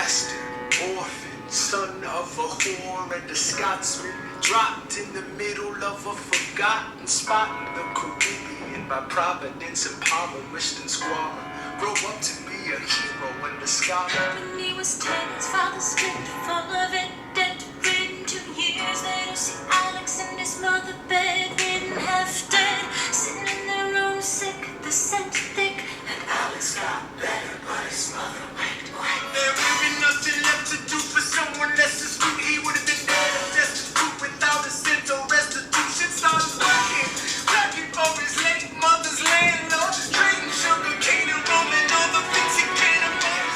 bastard, orphan, son of a whore and a Scotsman, dropped in the middle of a forgotten spot in the Caribbean by providence, impoverished and squalor. Grow up to be a hero and a scholar. When he was 10, his father stripped full of it, debt-ridden. 2 years later, see Alex and his mother bedridden, half dead, sitting in their room sick, the scent thick. And Alex got better, but his mother went away. There would be nothing left to do for someone else's food. He would have been dead or destitute without a cent or restitution. Started working, packing for his late mother's landlord, trading sugar cane and rolling all the things he can't afford.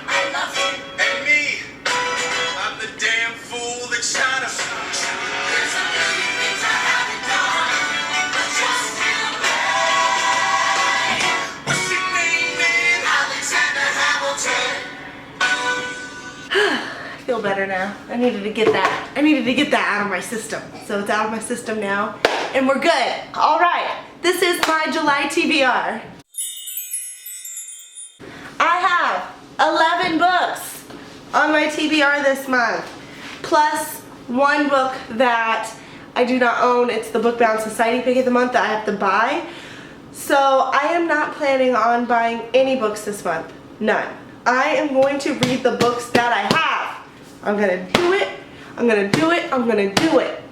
I love him. And me, I'm the damn fool that shot him. There's a million things I haven't done, but you're still there. What's your name, man? Alexander Hamilton. I feel better now. I needed to get that. I needed to get that out of my system. So it's out of my system now, and we're good. All right, this is my July TBR. I have 11 books on my TBR this month, plus one book that I do not own. It's the Bookbound Society pick of the month that I have to buy. So I am not planning on buying any books this month. None. I am going to read the books that I have. I'm gonna do it. I'm gonna do it. I'm gonna do it.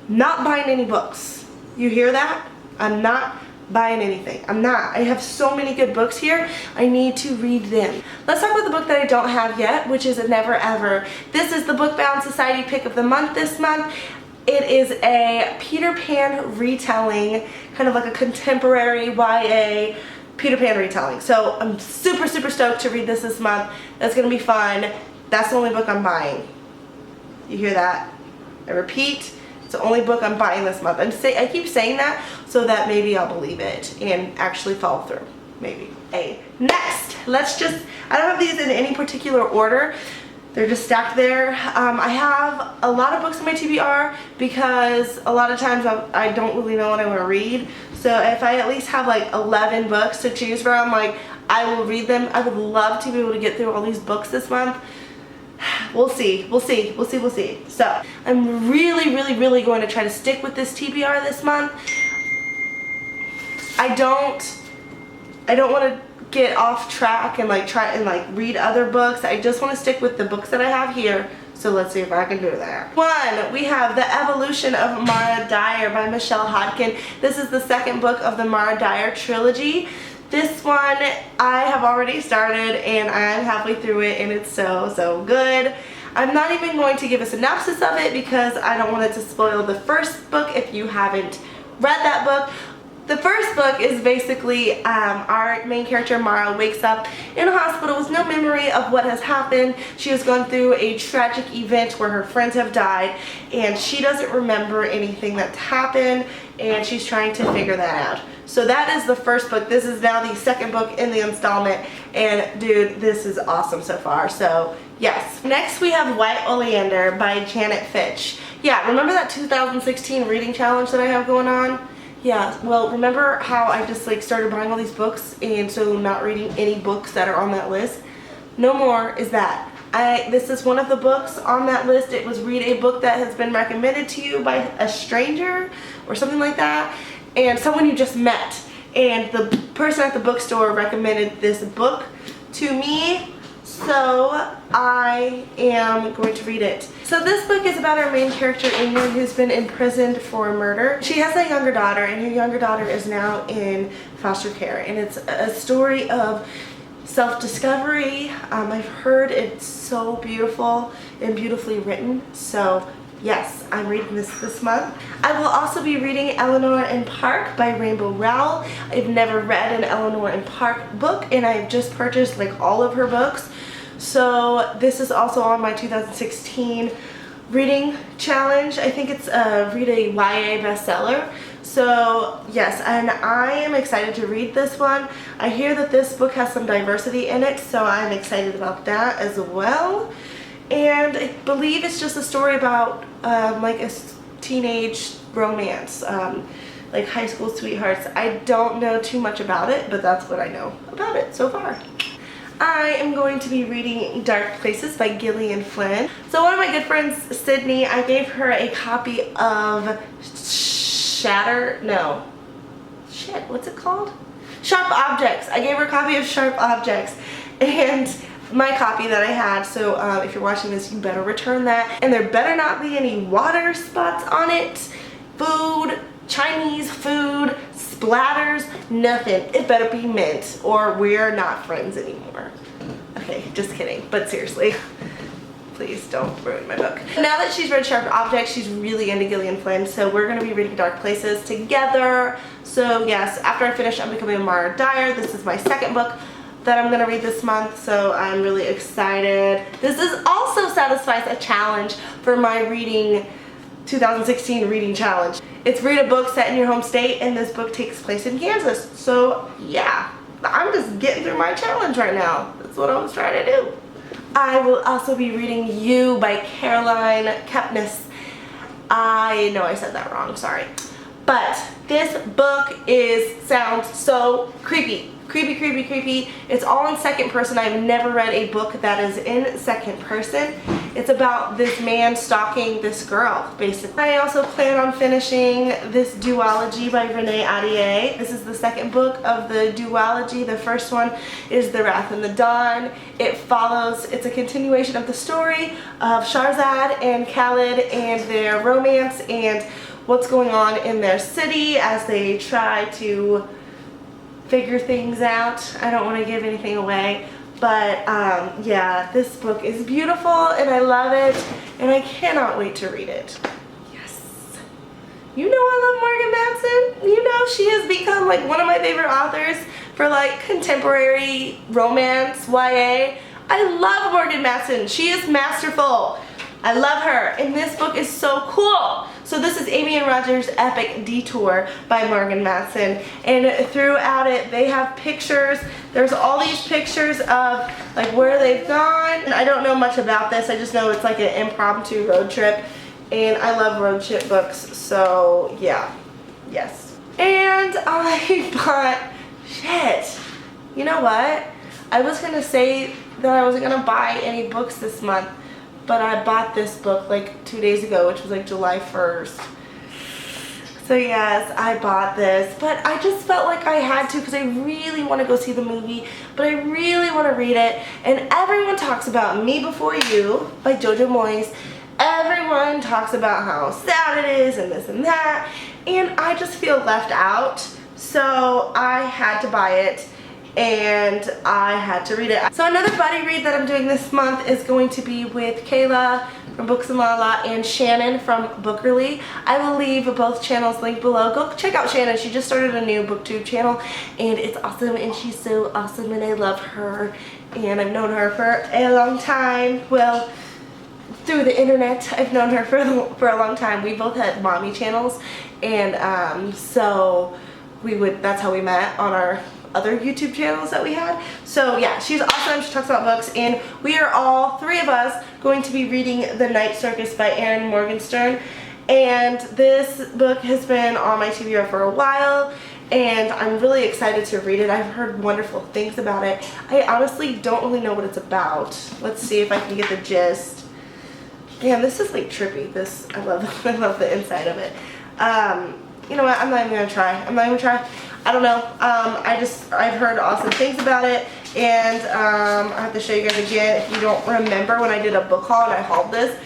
Not buying any books. You hear that? I'm not buying anything. I'm not. I have so many good books here. I need to read them. Let's talk about the book that I don't have yet, which is Never Ever. This is the Bookbound Society pick of the month this month. It is a Peter Pan retelling, kind of like a contemporary YA Peter Pan retelling. So I'm super stoked to read this month. That's gonna be fun. That's the only book I'm buying. You hear that? I repeat, it's the only book I'm buying this month. I keep saying that so that maybe I'll believe it and actually follow through. Maybe. Hey, next, I don't have these in any particular order. They're just stacked there. I have a lot of books in my TBR because a lot of times I don't really know what I want to read. So if I at least have like 11 books to choose from, like, I will read them. I would love to be able to get through all these books this month. We'll see. So I'm really going to try to stick with this TBR this month. I don't want to get off track and try and read other books. I just want to stick with the books that I have here. So let's see if I can do that. One, we have The Evolution of Mara Dyer by Michelle Hodkin. This is the second book of the Mara Dyer trilogy. This one I have already started and I'm halfway through it and it's so good. I'm not even going to give a synopsis of it because I don't want it to spoil the first book if you haven't read that book. The first book is basically our main character Mara wakes up in a hospital with no memory of what has happened. She has gone through a tragic event where her friends have died and she doesn't remember anything that's happened and she's trying to figure that out. So that is the first book. This is now the second book in the installment and dude, this is awesome so far. So yes. Next we have White Oleander by Janet Fitch. Yeah, remember that 2016 reading challenge that I have going on? Yeah, well, remember how I just started buying all these books and so not reading any books that are on that list? No more is that. This is one of the books on that list. It was read a book that has been recommended to you by a stranger or something like that, and someone you just met. And the person at the bookstore recommended this book to me, so I am going to read it. So this book is about our main character, Ingrid, who's been imprisoned for murder. She has a younger daughter, and her younger daughter is now in foster care. And it's a story of self-discovery. I've heard it's so beautiful and beautifully written. So yes, I'm reading this month. I will also be reading Eleanor and Park by Rainbow Rowell. I've never read an Eleanor and Park book, and I've just purchased all of her books. So this is also on my 2016 reading challenge. I think it's read a YA bestseller. So yes, and I am excited to read this one. I hear that this book has some diversity in it, so I'm excited about that as well. And I believe it's just a story about a teenage romance, like high school sweethearts. I don't know too much about it, but that's what I know about it so far. I am going to be reading Dark Places by Gillian Flynn. So one of my good friends, Sydney, I gave her a copy of what's it called? Sharp Objects. I gave her a copy of Sharp Objects and my copy that I had, so if you're watching this, you better return that. And there better not be any water spots on it, food, Chinese food, splatters, nothing. It better be mint or we're not friends anymore. Okay, just kidding, but seriously, please don't ruin my book. Now that she's read Sharp Objects, she's really into Gillian Flynn, so we're going to be reading Dark Places together. So yes, after I finish I'm Becoming a Mara Dyer. This is my second book that I'm going to read this month, so I'm really excited. This is also satisfies a challenge for my reading 2016 reading challenge. It's read a book set in your home state, and this book takes place in Kansas. So yeah, I'm just getting through my challenge right now. That's what I was trying to do. I will also be reading You by Caroline Kepnes. I know I said that wrong, sorry. But this book sounds so creepy. Creepy. It's all in second person. I've never read a book that is in second person. It's about this man stalking this girl, basically. I also plan on finishing this duology by Renee Ahdieh. This is the second book of the duology. The first one is The Wrath and the Dawn. It's a continuation of the story of Shahrazad and Khalid and their romance and what's going on in their city as they try to figure things out. I don't want to give anything away, but yeah, this book is beautiful and I love it and I cannot wait to read it. Yes. You know I love Morgan Matson. You know she has become like one of my favorite authors for like contemporary romance, YA. I love Morgan Matson. She is masterful. I love her, and this book is so cool. So this is Amy and Roger's Epic Detour by Morgan Matson, and throughout it they have pictures. There's all these pictures of like where they've gone. And I don't know much about this, I just know it's like an impromptu road trip, and I love road trip books, so yeah, yes. And I bought, you know what? I was gonna say that I wasn't gonna buy any books this month, but I bought this book like 2 days ago, which was like July 1st. So yes, I bought this, but I just felt like I had to because I really want to go see the movie, but I really want to read it. And everyone talks about Me Before You by Jojo Moyes. Everyone talks about how sad it is and this and that, and I just feel left out. So I had to buy it, and I had to read it. So another buddy read that I'm doing this month is going to be with Kayla from Books and Lala and Shannon from Bookerly. I will leave both channels linked below. Go check out Shannon. She just started a new booktube channel and it's awesome, and she's so awesome and I love her, and I've known her for a long time. Well, through the internet, I've known her for a long time. We both had mommy channels, and so that's how we met on our other YouTube channels that we had. So yeah, she's awesome. She talks about books, and we are all three of us going to be reading The Night Circus by Erin Morgenstern. And this book has been on my TBR for a while, and I'm really excited to read it. I've heard wonderful things about it. I honestly don't really know what it's about. Let's see if I can get the gist. Damn, this is like trippy. I love the inside of it. You know what? I'm not even gonna try. I don't know. I've heard awesome things about it, and I have to show you guys again. If you don't remember when I did a book haul and I hauled this,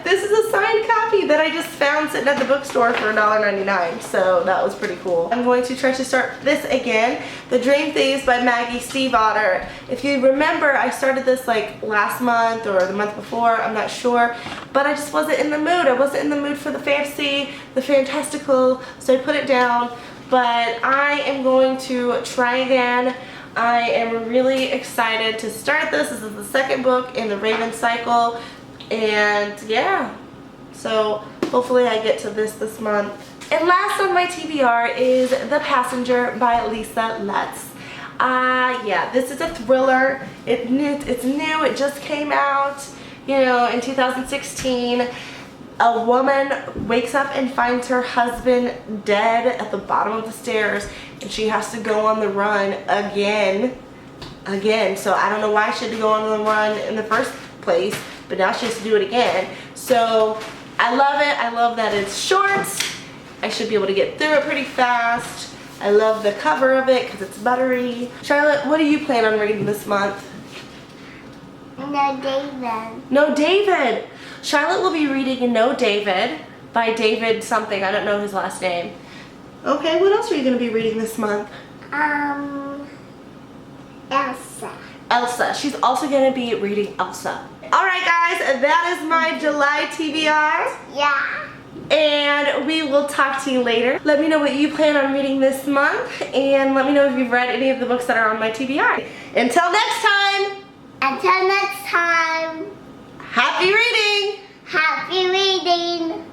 this is a signed copy that I just found sitting at the bookstore for $1.99, so that was pretty cool. I'm going to try to start this again, The Dream Thieves by Maggie Stiefvater. If you remember, I started this like last month or the month before, I'm not sure, but I just wasn't in the mood. I wasn't in the mood for the fantasy, the fantastical, so I put it down. But I am going to try again. I am really excited to start this. This is the second book in the Raven cycle. And yeah, so hopefully I get to this month. And last on my TBR is The Passenger by Lisa Lutz. Yeah, this is a thriller. It's new, it just came out, you know, in 2016. A woman wakes up and finds her husband dead at the bottom of the stairs, and she has to go on the run again again. So I don't know why she had to go on the run in the first place, but now she has to do it again. So I love it. I love that it's short. I should be able to get through it pretty fast. I love the cover of it because it's buttery. Charlotte, what do you plan on reading this month? No, David. No David. Charlotte will be reading No David by David something. I don't know his last name. Okay, what else are you going to be reading this month? Elsa. Elsa. She's also going to be reading Elsa. Alright guys, that is my July TBR. Yeah. And we will talk to you later. Let me know what you plan on reading this month. And let me know if you've read any of the books that are on my TBR. Until next time. Until next time. Happy reading. Happy reading.